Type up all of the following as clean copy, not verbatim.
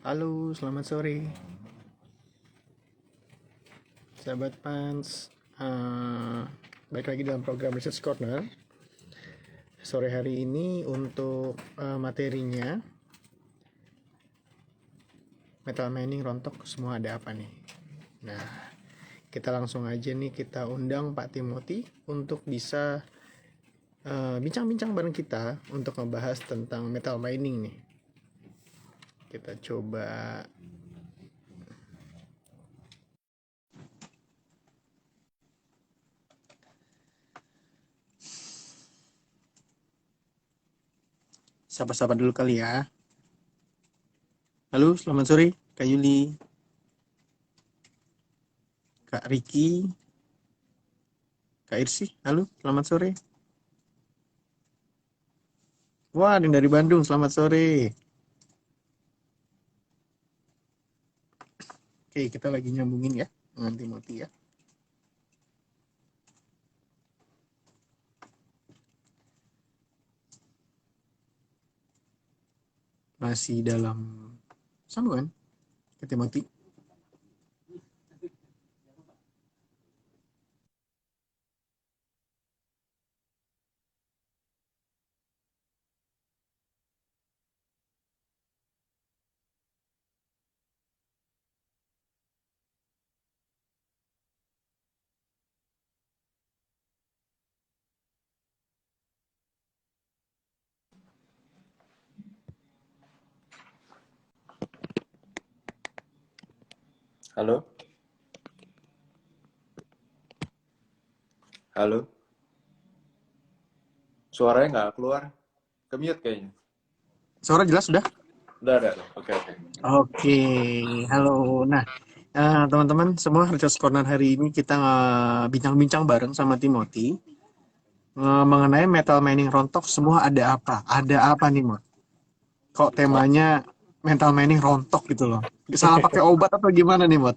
Halo, selamat sore, sahabat Pans. Baik lagi dalam program Research Corner. Sore hari ini untuk materinya, metal mining rontok semua ada apa nih? Nah, kita langsung aja nih kita undang Pak Timothy untuk bisa bincang-bincang bareng kita untuk ngebahas tentang metal mining nih. Kita coba. Sapa-sapa dulu kali ya. Halo, selamat sore, Kak Yuli, Kak Riki, Kak Irsi. Halo, selamat sore. Wah, ada yang dari Bandung, selamat sore. Oke, kita lagi nyambungin ya dengan Timothy ya. Masih dalam sambungan ke Timothy. Halo? Halo? Suaranya nggak keluar. Ke-mute kayaknya. Suara jelas sudah? Udah. Oke. Oke, halo. Nah, teman-teman semua, Research Corner hari ini kita bincang-bincang bareng sama Timothy mengenai metal mining rontok semua ada apa? Ada apa nih, Mot? Kok temanya metal mining rontok gitu loh? Salah pakai obat atau gimana nih, Mot?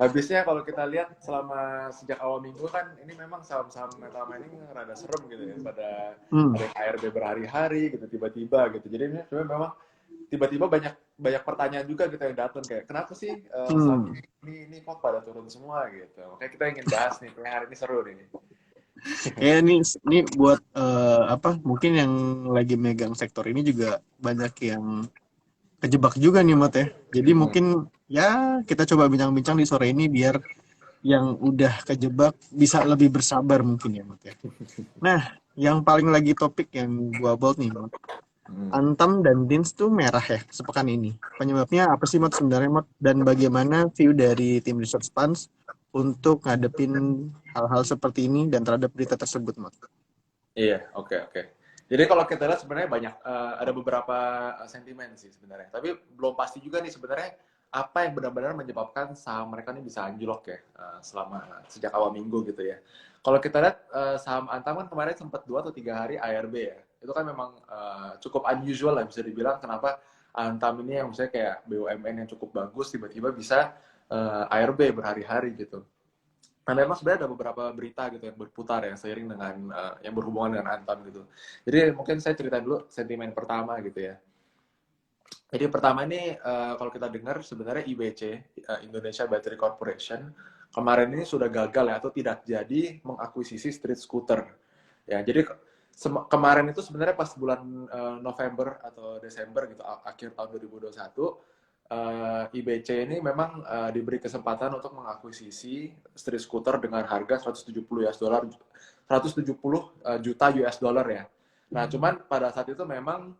Habisnya kalau kita lihat selama sejak awal minggu kan ini memang saham-saham metal mining rada serem gitu ya. Pada ada yang ARB berhari-hari gitu tiba-tiba gitu. Jadi ini sebenarnya memang tiba-tiba banyak pertanyaan juga gitu yang datang kayak kenapa sih saham ini kok pada turun semua gitu. Makanya kita ingin bahas nih, kayaknya hari ini seru nih. Ya ini buat apa? Mungkin yang lagi megang sektor ini juga banyak yang kejebak juga nih, Mot ya. Jadi mungkin ya kita coba bincang-bincang di sore ini biar yang udah kejebak bisa lebih bersabar mungkin ya, Mot ya. Nah, yang paling lagi topik yang gua bawa nih, Mot. Antam dan Dins tuh merah ya sepekan ini. Penyebabnya apa sih, Mot, sebenarnya, Mot? Dan bagaimana view dari tim Research Funds untuk ngadepin hal-hal seperti ini dan terhadap berita tersebut, Mot? Iya, oke. Jadi kalau kita lihat sebenarnya banyak ada beberapa sentimen sih sebenarnya. Tapi belum pasti juga nih sebenarnya apa yang benar-benar menyebabkan saham mereka ini bisa anjlok ya selama sejak awal minggu gitu ya. Kalau kita lihat saham Antam kan kemarin sempat 2 atau 3 hari ARB ya. Itu kan memang cukup unusual lah bisa dibilang kenapa Antam ini yang misalnya kayak BUMN yang cukup bagus tiba-tiba bisa ARB berhari-hari gitu. Nah, memang sebenarnya ada beberapa berita gitu yang berputar ya seiring dengan yang berhubungan dengan Antam gitu. Jadi mungkin saya cerita dulu sentimen pertama gitu ya. Jadi pertama ini kalau kita dengar sebenarnya IBC Indonesia Battery Corporation kemarin ini sudah gagal ya atau tidak jadi mengakuisisi Street Scooter. Ya, jadi kemarin itu sebenarnya pas bulan November atau Desember gitu akhir tahun 2021 IBC ini memang diberi kesempatan untuk mengakuisisi Street Scooter dengan harga 170 US dollar 170 juta US dollar ya. Nah, cuman pada saat itu memang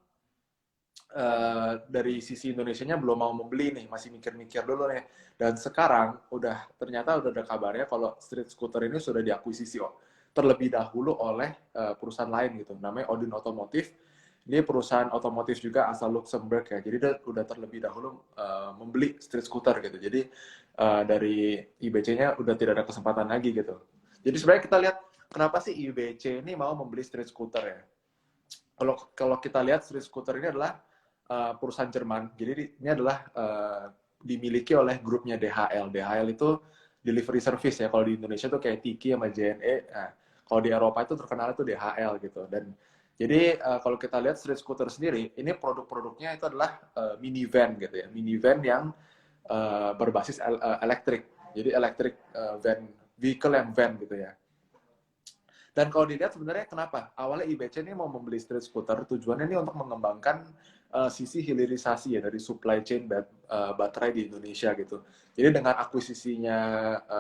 dari sisi Indonesianya belum mau membeli nih, masih mikir-mikir dulu nih. Dan sekarang ternyata udah ada kabarnya kalau Street Scooter ini sudah diakuisisi terlebih dahulu oleh perusahaan lain gitu, namanya Odin Automotive. Ini perusahaan otomotif juga asal Luxembourg ya. Jadi dia udah terlebih dahulu membeli Street Scooter gitu. Jadi dari IBC-nya udah tidak ada kesempatan lagi gitu. Jadi sebenarnya kita lihat kenapa sih IBC ini mau membeli Street Scooter ya. Kalau kita lihat Street Scooter ini adalah perusahaan Jerman. Jadi ini adalah dimiliki oleh grupnya DHL. DHL itu delivery service ya. Kalau di Indonesia tuh kayak Tiki sama JNE. Nah, kalau di Eropa itu terkenal itu DHL gitu. Dan Jadi kalau kita lihat street scooter sendiri, ini produk-produknya itu adalah minivan gitu ya, minivan yang berbasis elektrik. Jadi elektrik van, vehicle yang van gitu ya. Dan kalau dilihat sebenarnya kenapa? Awalnya IBC ini mau membeli street scooter, tujuannya ini untuk mengembangkan sisi hilirisasi ya dari supply chain baterai di Indonesia gitu. Jadi dengan akuisisinya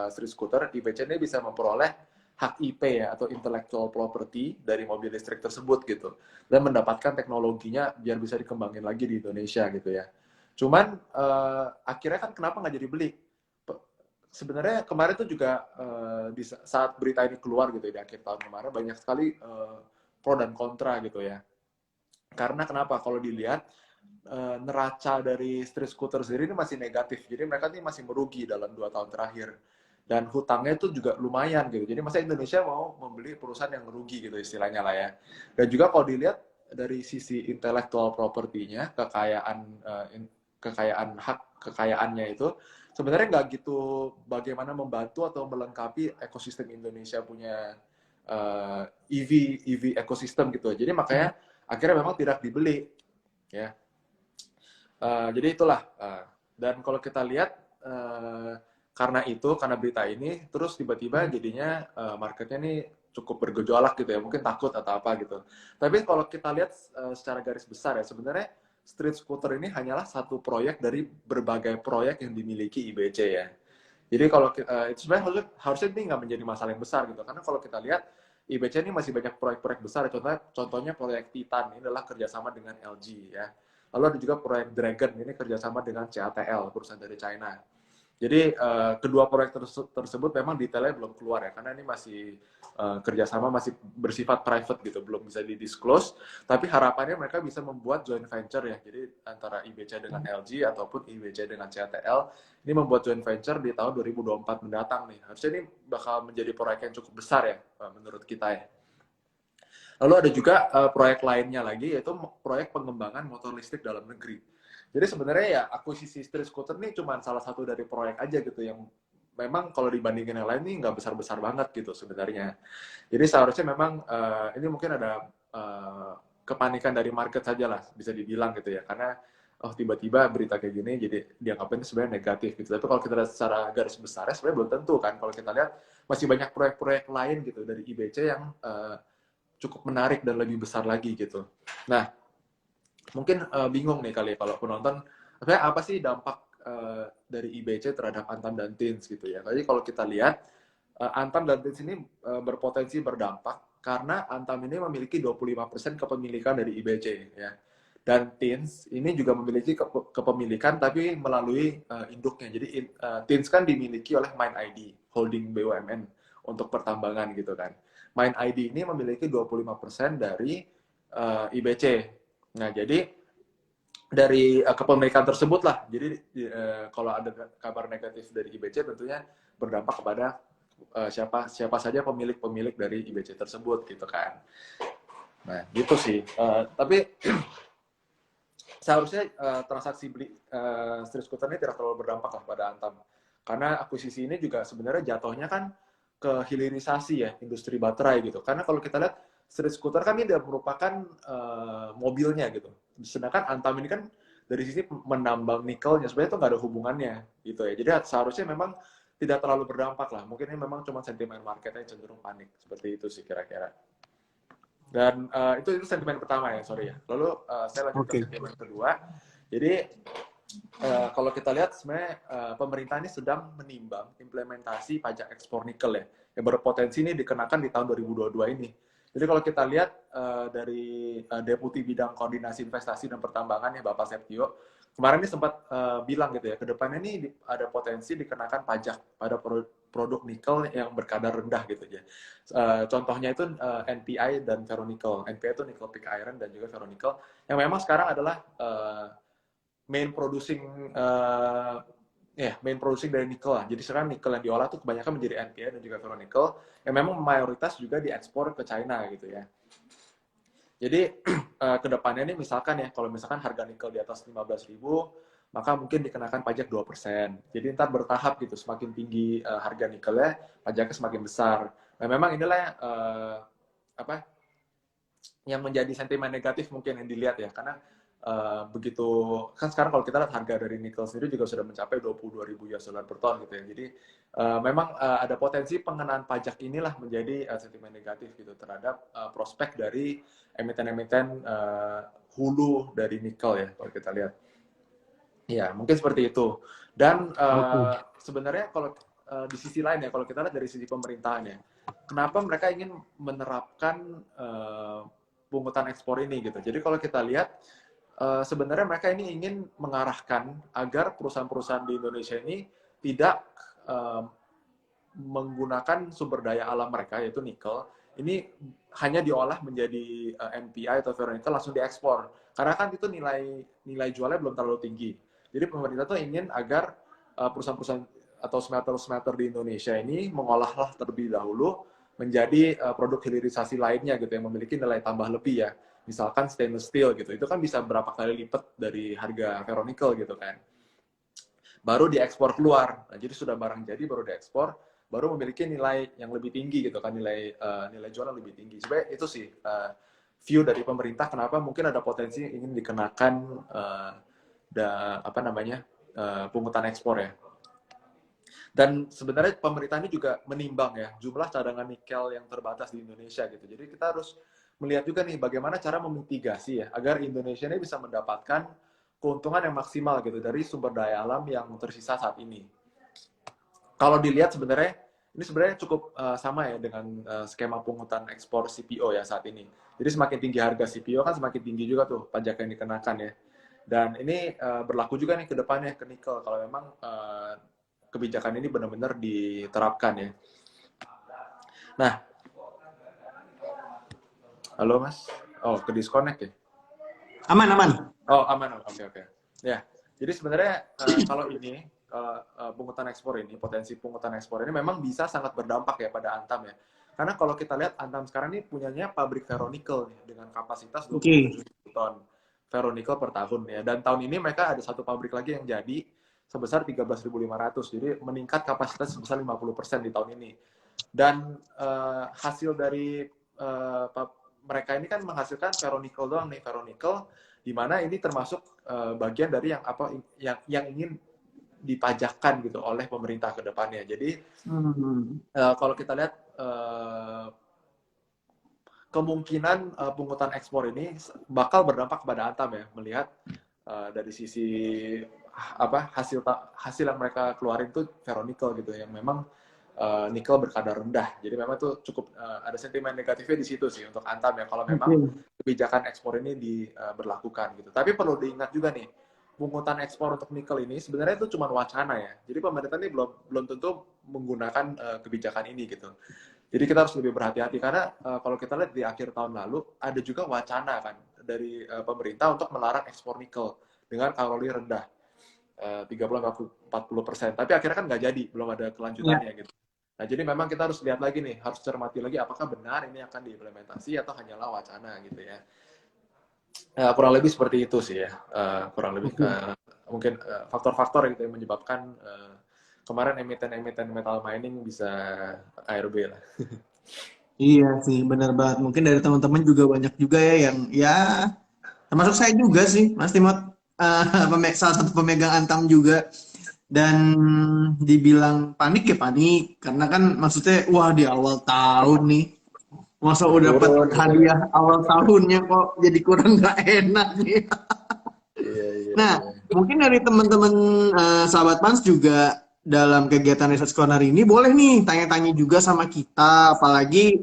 street scooter, IBC ini bisa memperoleh hak IP ya atau intellectual property dari mobil listrik tersebut gitu. Dan mendapatkan teknologinya biar bisa dikembangin lagi di Indonesia gitu ya. Cuman akhirnya kan kenapa nggak jadi beli? Sebenarnya kemarin tuh juga di saat berita ini keluar gitu ya, di akhir tahun kemarin banyak sekali pro dan kontra gitu ya. Karena kenapa? Kalau dilihat neraca dari street scooter sendiri ini masih negatif. Jadi mereka ini masih merugi dalam 2 tahun terakhir. Dan hutangnya itu juga lumayan gitu. Jadi masa Indonesia mau membeli perusahaan yang merugi gitu istilahnya lah ya. Dan juga kalau dilihat dari sisi intellectual property-nya, kekayaan hak kekayaannya itu sebenarnya nggak gitu bagaimana membantu atau melengkapi ekosistem Indonesia punya EV ekosistem gitu. Jadi makanya akhirnya memang tidak dibeli ya. Jadi itulah. Dan kalau kita lihat karena berita ini terus tiba-tiba jadinya marketnya nih cukup bergejolak gitu ya, mungkin takut atau apa gitu. Tapi kalau kita lihat secara garis besar ya, sebenarnya street scooter ini hanyalah satu proyek dari berbagai proyek yang dimiliki IBC ya. Jadi kalau itu sebenarnya harusnya ini nggak menjadi masalah yang besar gitu, karena kalau kita lihat IBC ini masih banyak proyek-proyek besar. Contohnya proyek Titan ini adalah kerjasama dengan LG ya. Lalu ada juga proyek Dragon ini kerjasama dengan CATL, perusahaan dari China. Jadi kedua proyek tersebut memang detailnya belum keluar ya, karena ini masih kerjasama masih bersifat private gitu, belum bisa didisclose. Tapi harapannya mereka bisa membuat joint venture ya, jadi antara IBC dengan LG ataupun IBC dengan CATL ini membuat joint venture di tahun 2024 mendatang nih. Harusnya ini bakal menjadi proyek yang cukup besar ya menurut kita ya. Lalu ada juga proyek lainnya lagi, yaitu proyek pengembangan motor listrik dalam negeri. Jadi sebenarnya ya akuisisi street scooter ini cuma salah satu dari proyek aja gitu yang memang kalau dibandingin yang lain ini nggak besar-besar banget gitu sebenarnya. Jadi seharusnya memang ini mungkin ada kepanikan dari market saja lah bisa dibilang gitu ya, karena oh tiba-tiba berita kayak gini jadi dianggapnya sebenarnya negatif gitu. Tapi kalau kita lihat secara garis besarnya sebenarnya belum tentu kan. Kalau kita lihat masih banyak proyek-proyek lain gitu dari IBC yang cukup menarik dan lebih besar lagi gitu. Nah, mungkin bingung nih kali ya kalau penonton, sebenarnya apa sih dampak dari IBC terhadap Antam dan Teens gitu ya. Jadi kalau kita lihat, Antam dan Teens ini berpotensi berdampak karena Antam ini memiliki 25% kepemilikan dari IBC ya. Dan Teens ini juga memiliki kepemilikan tapi melalui induknya. Jadi Teens kan dimiliki oleh Mind ID, holding BUMN untuk pertambangan gitu kan. Mind ID ini memiliki 25% dari IBC. Nah, jadi dari kepemilikan tersebut lah, jadi kalau ada kabar negatif dari IBC tentunya berdampak kepada siapa saja pemilik dari IBC tersebut gitu kan. Nah, gitu sih. Tapi seharusnya transaksi beli street scooter ini tidak terlalu berdampak lah pada Antam. Karena akuisisi ini juga sebenarnya jatuhnya kan ke hilirisasi ya, industri baterai gitu. Karena kalau kita lihat street scooter kan ini merupakan mobilnya gitu. Sedangkan Antam ini kan dari sisi menambang nikelnya sebenarnya itu nggak ada hubungannya gitu ya. Jadi seharusnya memang tidak terlalu berdampak lah. Mungkin ini memang cuma sentimen marketnya cenderung panik. Seperti itu sih kira-kira. Dan itu sentimen pertama ya, sorry ya. Lalu saya lanjut ke sentimen kedua. Jadi kalau kita lihat sebenarnya pemerintah ini sedang menimbang implementasi pajak ekspor nikel ya, yang berpotensi ini dikenakan di tahun 2022 ini. Jadi kalau kita lihat dari Deputi Bidang Koordinasi Investasi dan Pertambangan ya Bapak Septio, kemarin ini sempat bilang gitu ya, ke depannya ini ada potensi dikenakan pajak pada produk nikel yang berkadar rendah gitu ya. Contohnya itu NPI dan ferronikel. NPI itu nickel pig iron dan juga ferronikel yang memang sekarang adalah main producing dari nikel lah. Jadi sekarang nikel yang diolah tuh kebanyakan menjadi NPI dan juga ferronikel yang memang mayoritas juga diekspor ke China gitu ya. Jadi kedepannya ini misalkan ya, kalau misalkan harga nikel di atas 15.000, maka mungkin dikenakan pajak 2%. Jadi ntar bertahap gitu, semakin tinggi harga nikelnya, pajaknya semakin besar. Nah memang inilah yang menjadi sentimen negatif mungkin yang dilihat ya, karena begitu kan sekarang kalau kita lihat harga dari nikel sendiri juga sudah mencapai 22.000 US dollar per ton gitu ya. Jadi memang ada potensi pengenaan pajak inilah menjadi sentimen negatif gitu terhadap prospek dari emiten-emiten hulu dari nikel ya kalau kita lihat. Ya, mungkin seperti itu. Dan Oke. sebenarnya kalau di sisi lain ya, kalau kita lihat dari sisi pemerintahan ya, kenapa mereka ingin menerapkan pungutan ekspor ini gitu. Jadi kalau kita lihat sebenarnya mereka ini ingin mengarahkan agar perusahaan-perusahaan di Indonesia ini tidak menggunakan sumber daya alam mereka yaitu nikel ini hanya diolah menjadi NPI atau ferronickel langsung diekspor karena kan itu nilai jualnya belum terlalu tinggi. Jadi pemerintah tuh ingin agar perusahaan-perusahaan atau smelter-smelter di Indonesia ini mengolahlah terlebih dahulu menjadi produk hilirisasi lainnya gitu yang memiliki nilai tambah lebih ya. Misalkan stainless steel gitu. Itu kan bisa berapa kali lipat dari harga ferronickel gitu kan. Baru diekspor keluar. Nah, jadi sudah barang jadi baru diekspor, baru memiliki nilai yang lebih tinggi gitu kan, nilai jual yang lebih tinggi. Sebenarnya itu sih view dari pemerintah kenapa mungkin ada potensi ingin dikenakan pungutan ekspor ya. Dan sebenarnya pemerintah ini juga menimbang ya jumlah cadangan nikel yang terbatas di Indonesia gitu. Jadi kita harus melihat juga nih bagaimana cara memitigasi ya agar Indonesia ini bisa mendapatkan keuntungan yang maksimal gitu dari sumber daya alam yang tersisa saat ini. Kalau dilihat sebenarnya ini sebenarnya cukup sama ya dengan skema pungutan ekspor CPO ya saat ini. Jadi semakin tinggi harga CPO kan semakin tinggi juga tuh pajak yang dikenakan ya. Dan ini berlaku juga nih ke depannya ke nikel kalau memang kebijakan ini benar-benar diterapkan ya. Nah, halo Mas. Oh, ke disconnect ya? Aman, aman. Oh, aman. Oke. Ya, jadi sebenarnya kalau ini pungutan ekspor ini, potensi pungutan ekspor ini memang bisa sangat berdampak ya pada Antam ya. Karena kalau kita lihat Antam sekarang ini punyanya pabrik ferronickel nih, dengan kapasitas 27.000 ton ferronickel per tahun ya. Dan tahun ini mereka ada satu pabrik lagi yang jadi sebesar 13.500. Jadi meningkat kapasitas sebesar 50% di tahun ini. Dan hasil dari mereka ini kan menghasilkan ferronickel doang nih, ferronickel di mana ini termasuk bagian dari yang ingin dipajakkan gitu oleh pemerintah ke depannya. Jadi kalau kita lihat kemungkinan pungutan ekspor ini bakal berdampak kepada Antam ya, melihat dari sisi hasil yang mereka keluarin itu ferronickel gitu yang memang nikel berkadar rendah. Jadi memang itu cukup ada sentimen negatifnya di situ sih untuk Antam ya kalau memang kebijakan ekspor ini diberlakukan gitu. Tapi perlu diingat juga nih, pungutan ekspor untuk nikel ini sebenarnya itu cuma wacana ya. Jadi pemerintah ini belum tentu menggunakan kebijakan ini gitu. Jadi kita harus lebih berhati-hati karena kalau kita lihat di akhir tahun lalu ada juga wacana kan dari pemerintah untuk melarang ekspor nikel dengan kalori rendah 30-40%. Tapi akhirnya kan nggak jadi, belum ada kelanjutannya gitu. Nah, jadi memang kita harus lihat lagi nih, harus cermati lagi apakah benar ini akan diimplementasi atau hanyalah wacana gitu ya. Kurang lebih seperti itu sih ya. Kurang lebih mungkin faktor-faktor gitu yang menyebabkan kemarin emiten-emiten metal mining bisa ARB lah. Iya sih, benar banget. Mungkin dari teman-teman juga banyak juga ya yang ya termasuk saya juga sih, Mas Timot, salah satu pemegang Antam juga. Dan dibilang panik ya panik, karena kan maksudnya wah di awal tahun nih, masa udah dapat Turun gitu ya. hadiah awal tahunnya kok jadi kurang nggak enak nih. Iya. Nah, mungkin dari teman-teman sahabat Mans juga dalam kegiatan Research Corner ini boleh nih tanya-tanya juga sama kita, apalagi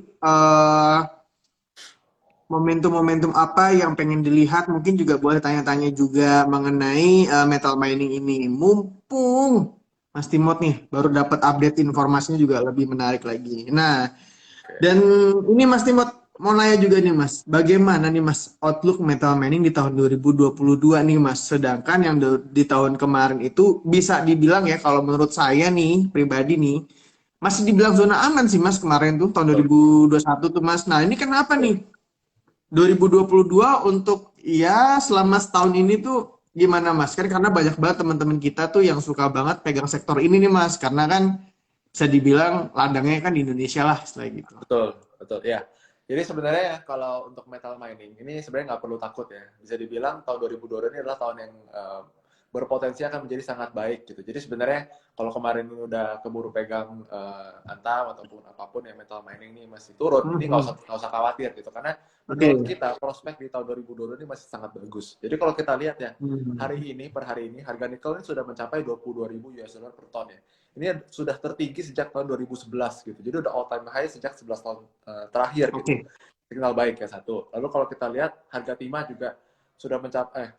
momentum-momentum apa yang pengen dilihat, mungkin juga boleh tanya-tanya juga mengenai metal mining ini. Mumpung Mas Timot nih baru dapat update informasinya juga lebih menarik lagi. Nah, dan ini Mas Timot mau nanya juga nih Mas, bagaimana nih Mas outlook metal mining di tahun 2022 nih Mas? Sedangkan yang di tahun kemarin itu bisa dibilang ya kalau menurut saya nih pribadi nih masih dibilang zona aman sih Mas kemarin tuh tahun 2021 tuh Mas. Nah, ini kenapa nih? 2022 untuk ya selama setahun ini tuh gimana Mas? Kan karena banyak banget teman-teman kita tuh yang suka banget pegang sektor ini nih Mas. Karena kan bisa dibilang ladangnya kan di Indonesia lah setelah gitu. Betul ya. Jadi sebenarnya ya, kalau untuk metal mining ini sebenarnya nggak perlu takut ya. Bisa dibilang tahun 2022 ini adalah tahun yang berpotensi akan menjadi sangat baik gitu. Jadi sebenarnya kalau kemarin udah keburu pegang Antam ataupun apapun yang metal mining ini masih turun, ini nggak usah khawatir gitu. Karena menurut kita prospek di tahun 2022 ini masih sangat bagus. Jadi kalau kita lihat ya, per hari ini harga nikel ini sudah mencapai 22.000 US dollar per ton ya. Ini sudah tertinggi sejak tahun 2011 gitu. Jadi udah all time high sejak 11 tahun terakhir gitu. Signal baik ya satu. Lalu kalau kita lihat harga timah juga sudah mencapai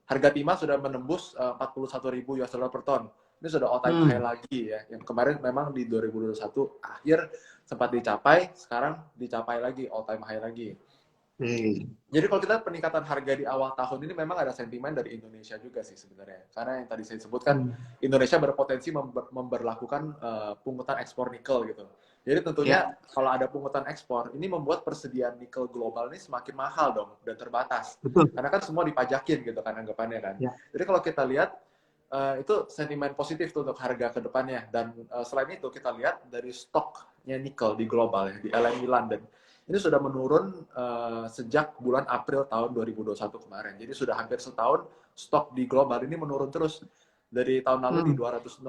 harga timah sudah menembus 41.000 US dollar per ton. Ini sudah all time high lagi ya. Yang kemarin memang di 2021 akhir sempat dicapai, sekarang dicapai lagi all time high lagi. Jadi kalau kita peningkatan harga di awal tahun ini memang ada sentimen dari Indonesia juga sih sebenarnya. Karena yang tadi saya sebutkan, Indonesia berpotensi memberlakukan pungutan ekspor nikel gitu. Jadi tentunya kalau ada pungutan ekspor, ini membuat persediaan nikel global ini semakin mahal dong dan terbatas. Karena kan semua dipajakin gitu kan anggapannya kan. Jadi kalau kita lihat, itu sentimen positif tuh untuk harga ke depannya. Dan selain itu kita lihat dari stoknya nikel di global ya, di LME London. Ini sudah menurun sejak bulan April tahun 2021 kemarin. Jadi sudah hampir setahun stok di global ini menurun terus. Dari tahun lalu di 260.000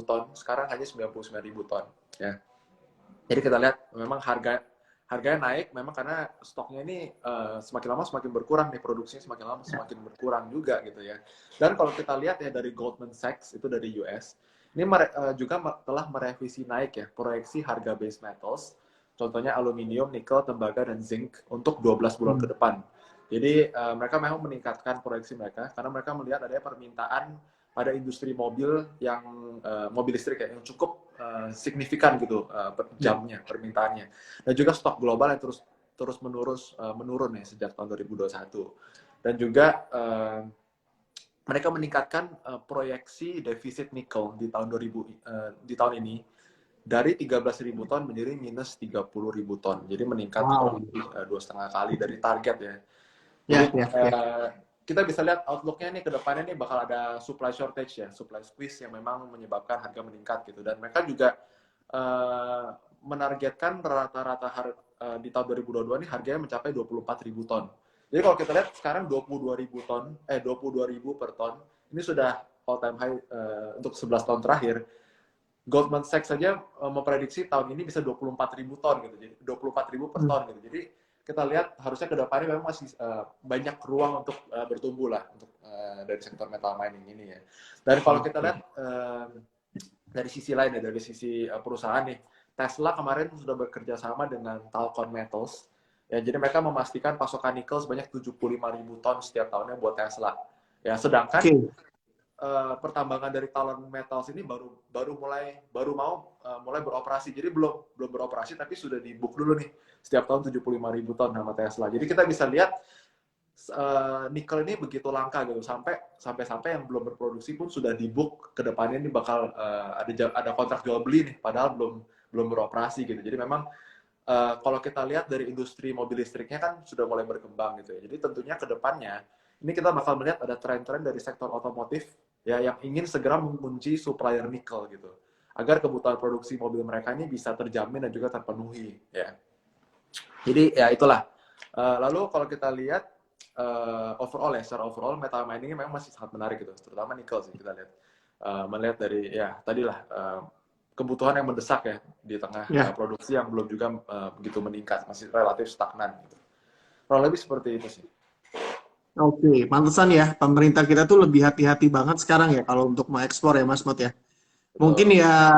ton, sekarang hanya 99.000 ton. Ya. Jadi kita lihat memang harganya naik memang karena stoknya ini semakin lama semakin berkurang nih, produksinya semakin lama semakin berkurang juga gitu ya. Dan kalau kita lihat ya dari Goldman Sachs itu dari US, ini juga telah merevisi naik ya proyeksi harga base metals. Contohnya aluminium, nikel, tembaga, dan zinc untuk 12 bulan ke depan. Jadi mereka memang meningkatkan proyeksi mereka karena mereka melihat adanya permintaan pada industri mobil yang mobil listrik ya, yang cukup signifikan gitu per jamnya permintaannya. Dan juga stok global yang terus menurun ya sejak tahun 2021. Dan juga mereka meningkatkan proyeksi defisit nikel di tahun ini dari 13.000 ton menjadi minus 30.000 ton. Jadi meningkat kurang lebih 2,5 kali dari target ya. Jadi kita bisa lihat outlook-nya nih ke depannya nih bakal ada supply shortage ya, supply squeeze yang memang menyebabkan harga meningkat gitu. Dan mereka juga menargetkan rata-rata di tahun 2022 ini harganya mencapai 24.000 ton. Jadi kalau kita lihat sekarang 22.000 per ton, ini sudah all time high untuk 11 tahun terakhir. Goldman Sachs saja memprediksi tahun ini bisa 24.000 ton gitu, jadi 24.000 per ton gitu. Jadi kita lihat harusnya ke depannya memang masih banyak ruang untuk bertumbuh lah untuk dari sektor metal mining ini ya. Dan kalau kita lihat dari sisi lain ya, dari sisi perusahaan nih, Tesla kemarin sudah bekerja sama dengan Talcon Metals. Ya, jadi mereka memastikan pasokan nikel sebanyak 75.000 ton setiap tahunnya buat Tesla. Ya, sedangkan pertambangan dari Talon Metals ini baru mau mulai beroperasi. Jadi belum beroperasi tapi sudah di book dulu nih setiap tahun 75.000 ton sama Tesla. Jadi kita bisa lihat nikel ini begitu langka gitu sampai yang belum berproduksi pun sudah di book ke depannya ini bakal ada kontrak jual beli nih padahal belum beroperasi gitu. Jadi memang kalau kita lihat dari industri mobil listriknya kan sudah mulai berkembang gitu ya. Jadi tentunya ke depannya ini kita bakal melihat ada tren-tren dari sektor otomotif ya yang ingin segera mengunci supplier nikel gitu agar kebutuhan produksi mobil mereka ini bisa terjamin dan juga terpenuhi ya. Jadi ya itulah. Lalu kalau kita lihat secara overall metal mining ini memang masih sangat menarik gitu, terutama nikel sih kita lihat. Melihat dari ya tadilah kebutuhan yang mendesak ya di tengah produksi yang belum juga begitu meningkat, masih relatif stagnan gitu. Kurang lebih seperti itu sih. Oke, pantesan ya pemerintah kita tuh lebih hati-hati banget sekarang ya kalau untuk mau ekspor ya Mas Mot ya. Mungkin ya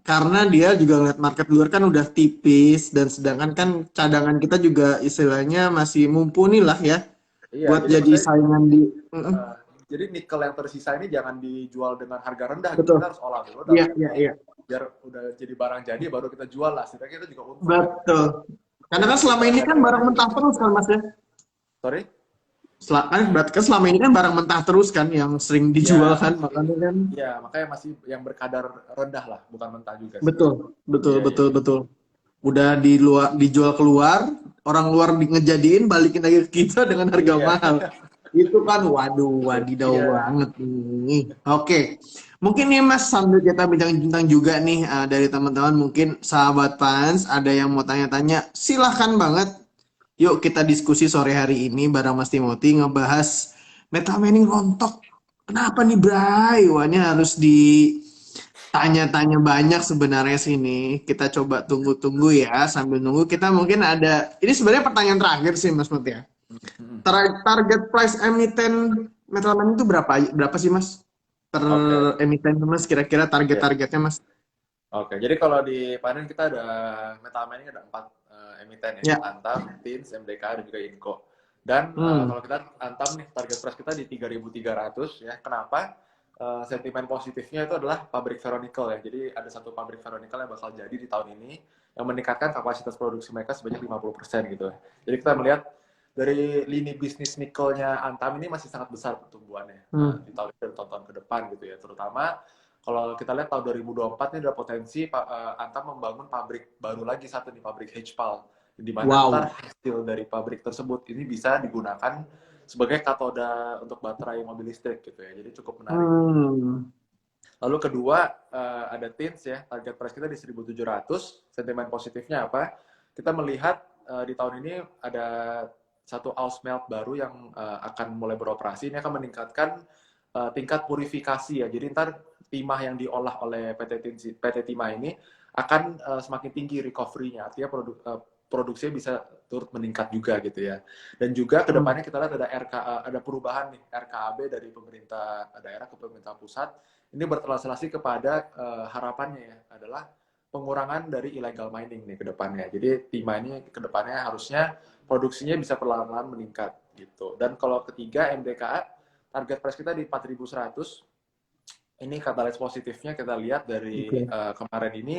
karena dia juga ngeliat market luar kan udah tipis dan sedangkan kan cadangan kita juga istilahnya masih mumpuni lah ya buat jadi saingan di. Jadi nikel yang tersisa ini jangan dijual dengan harga rendah, Betul. Kita harus olah dulu. Iya. Biar udah jadi barang jadi baru kita jual lah. Setidaknya kita juga untung. Betul. Karena kan selama ini kan barang mentah terus kan Mas ya. Sorry? Berarti kan selama ini kan barang mentah terus kan yang sering dijual kan, makanya kan. Iya, makanya masih yang berkadar rendah lah, bukan mentah juga sih. Betul. Udah dijual keluar, orang luar ngejadiin balikin lagi ke kita dengan harga mahal. Itu kan waduh wadidaw Iya. banget nih. Oke. Mungkin nih Mas sambil kita bincang-bincang juga nih dari teman-teman mungkin sahabat fans ada yang mau tanya-tanya silahkan banget. Yuk kita diskusi sore hari ini bareng Mas Timothy ngebahas Metal Manning rontok. Kenapa nih Bray? Wah ini harus ditanya-tanya banyak sebenarnya sini. Kita coba tunggu-tunggu ya sambil nunggu kita mungkin ada ini sebenarnya pertanyaan terakhir sih Mas Mut ya. Mm-mm. Target price emiten Metal Man itu berapa berapa sih Mas? Per Oke. emiten Mas kira-kira Iya. target-targetnya Mas? Oke, jadi kalau di panen kita ada Metalman ini ada 4 emiten ya, Ya. Antam, Teens, MDK, dan juga Inco. Dan Hmm. kalau kita Antam nih, target price kita di 3.300 ya. Kenapa? Sentimen positifnya itu adalah pabrik ferronickel ya. Jadi ada satu pabrik ferronickel yang bakal jadi di tahun ini yang meningkatkan kapasitas produksi mereka sebanyak 50% gitu. Jadi kita melihat dari lini bisnis nikelnya Antam ini masih sangat besar pertumbuhannya Hmm. di tahun ini dan tahun-tahun ke depan gitu ya. Terutama kalau kita lihat tahun 2024 ini ada potensi Antam membangun pabrik baru lagi satu nih, pabrik HPAL, di mana ntar Wow. hasil dari pabrik tersebut ini bisa digunakan sebagai katoda untuk baterai mobil listrik gitu ya. Jadi cukup menarik. Hmm. Lalu kedua ada Teens ya, target price kita di 1.700. Sentimen positifnya apa? Kita melihat di tahun ini ada satu Ausmelt baru yang akan mulai beroperasi. Ini akan meningkatkan tingkat purifikasi ya. Jadi ntar timah yang diolah oleh PT Timah ini akan semakin tinggi recovery-nya. Artinya produksinya bisa turut meningkat juga gitu ya. Dan juga Hmm. kedepannya kita lihat ada ada perubahan nih RKAB dari pemerintah daerah ke pemerintah pusat. Ini bertranslasi kepada harapannya ya adalah pengurangan dari illegal mining nih ke depannya. Jadi Timah ini ke depannya harusnya produksinya bisa perlahan-lahan meningkat gitu. Dan kalau ketiga MDKA, target price kita di 4.100. Ini katalis positifnya kita lihat dari Oke. kemarin ini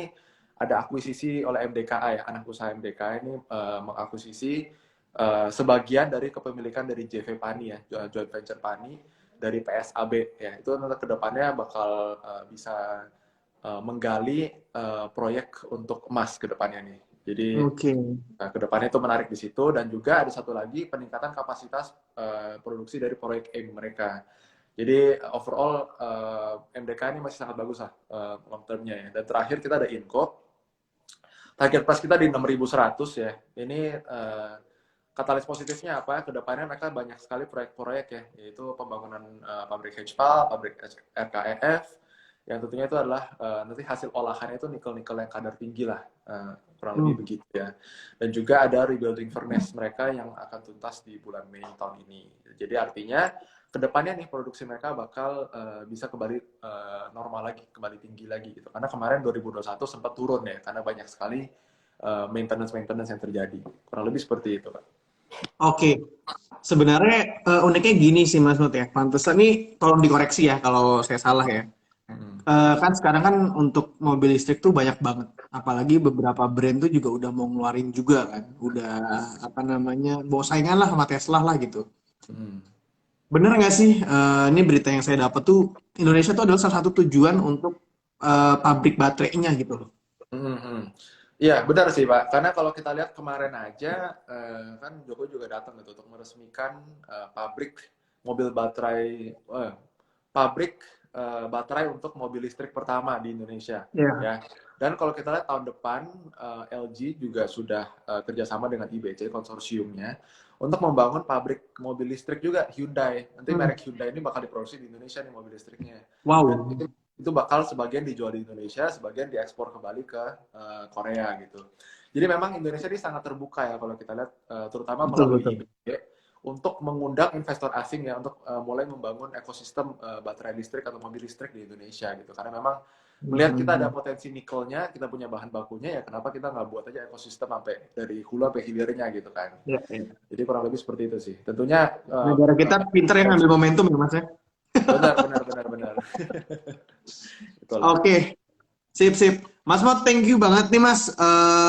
ada akuisisi oleh MDKA ya, anak usaha MDKA ini mengakuisisi sebagian dari kepemilikan dari JV Pani ya, joint venture Pani dari PSAB ya. Itu nanti kedepannya bakal bisa menggali proyek untuk emas kedepannya nih. Jadi Oke. kedepannya itu menarik di situ dan juga ada satu lagi peningkatan kapasitas produksi dari proyek AIM mereka. Jadi overall MDK ini masih sangat bagus lah long termnya ya. Dan terakhir kita ada Inco, target price kita di 6.100 ya. Ini katalis positifnya apa? Kedepannya mereka banyak sekali proyek-proyek ya, yaitu pembangunan pabrik HPAL, pabrik RKEF, yang tentunya itu adalah nanti hasil olahannya itu nikel-nikel yang kadar tinggi lah, kurang lebih Hmm. begitu ya. Dan juga ada rebuilding furnace mereka yang akan tuntas di bulan Mei tahun ini. Jadi artinya kedepannya nih produksi mereka bakal bisa kembali normal lagi, kembali tinggi lagi gitu. Karena kemarin 2021 sempat turun ya, karena banyak sekali maintenance yang terjadi. Kurang lebih seperti itu, Pak. Oke. Sebenarnya uniknya gini sih Mas Mut ya. Pantesan nih tolong dikoreksi ya kalau saya salah ya. Mm-mm. Kan sekarang kan untuk mobil listrik tuh banyak banget. Apalagi beberapa brand tuh juga udah mau ngeluarin juga kan. Udah apa namanya, bawa saingan lah sama Tesla lah gitu. Mm-mm. Bener nggak sih, ini berita yang saya dapat tuh Indonesia tuh adalah salah satu tujuan untuk pabrik baterainya gitu loh. Mm-mm. Iya, benar sih, Pak. Karena kalau kita lihat kemarin aja, kan Jokowi juga datang gitu untuk meresmikan pabrik mobil baterai, pabrik baterai untuk mobil listrik pertama di Indonesia, Ya. ya. Dan kalau kita lihat tahun depan, LG juga sudah kerjasama dengan IBC konsorsiumnya untuk membangun pabrik mobil listrik juga Hyundai. Nanti Hmm. merek Hyundai ini bakal diproduksi di Indonesia nih mobil listriknya. Dan Wow. itu bakal sebagian dijual di Indonesia, sebagian diekspor kembali ke Korea gitu. Jadi memang Indonesia ini sangat terbuka ya kalau kita lihat, terutama Betul melalui betul. IBC untuk mengundang investor asing ya untuk mulai membangun ekosistem baterai listrik atau mobil listrik di Indonesia gitu. Karena memang melihat kita ada Mhm. potensi nikelnya, kita punya bahan bakunya ya kenapa kita nggak buat aja ekosistem sampai dari hulu sampai hilirnya gitu kan. Ya, ya. Jadi kurang lebih seperti itu sih. Tentunya Negara kita pinter yang ngambil momentum ya Mas ya. benar benar benar benar. Itulah. Oke, sip sip. Mas Mot, thank you banget nih Mas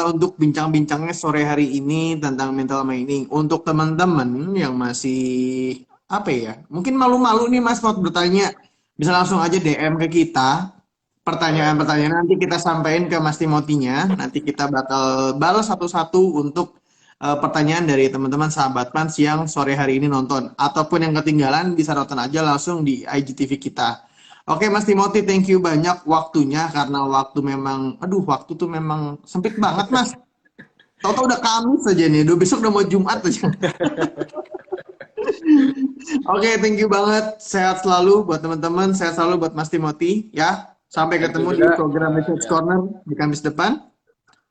untuk bincang-bincangnya sore hari ini tentang mental mining. Untuk teman-teman yang masih apa ya, mungkin malu-malu nih Mas Mot bertanya, bisa langsung aja DM ke kita. Boleh boleh. Pertanyaan-pertanyaan nanti kita sampaikan ke Mas Timotinya. Nanti kita bakal balas satu-satu untuk pertanyaan dari teman-teman sahabat Mans yang sore hari ini nonton. Ataupun yang ketinggalan bisa nonton aja langsung di IGTV kita. Oke Mas Timothy, thank you banyak waktunya karena waktu memang, aduh waktu tuh memang sempit banget Mas. Tahu-tahu udah Kamis aja nih, udah besok udah mau Jumat aja. Oke, thank you banget. Sehat selalu buat teman-teman, sehat selalu buat Mas Timothy ya. Sampai Thank you ketemu di juga. program Research Ya. Corner di Kamis depan.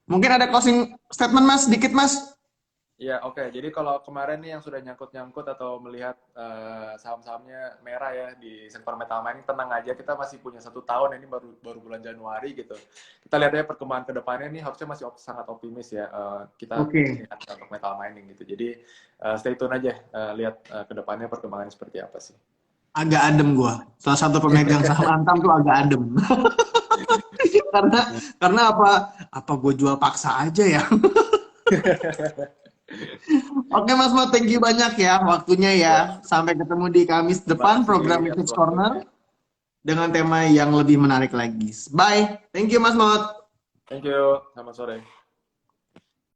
Mungkin ada closing statement Mas, sedikit Mas. Ya, oke. Jadi kalau kemarin nih yang sudah nyangkut-nyangkut atau melihat saham-sahamnya merah ya di sektor metal mining, tenang aja. Kita masih punya 1 tahun, ini baru bulan Januari gitu. Kita lihat ya perkembangan ke depannya nih harusnya masih sangat optimis ya. Kita Oke. untuk metal mining gitu. Jadi stay tune aja, lihat ke depannya perkembangannya seperti apa sih. Agak adem gua. Salah satu pemegang saham Antam tuh agak adem. karena karena apa gue jual paksa aja ya. Oke Mas Mo, thank you banyak ya waktunya ya. Ya, Sampai ketemu di Kamis terima depan kasih program atas Research waktunya. Corner dengan tema yang lebih menarik lagi. Bye. Thank you Mas Mo. Thank you. Selamat sore.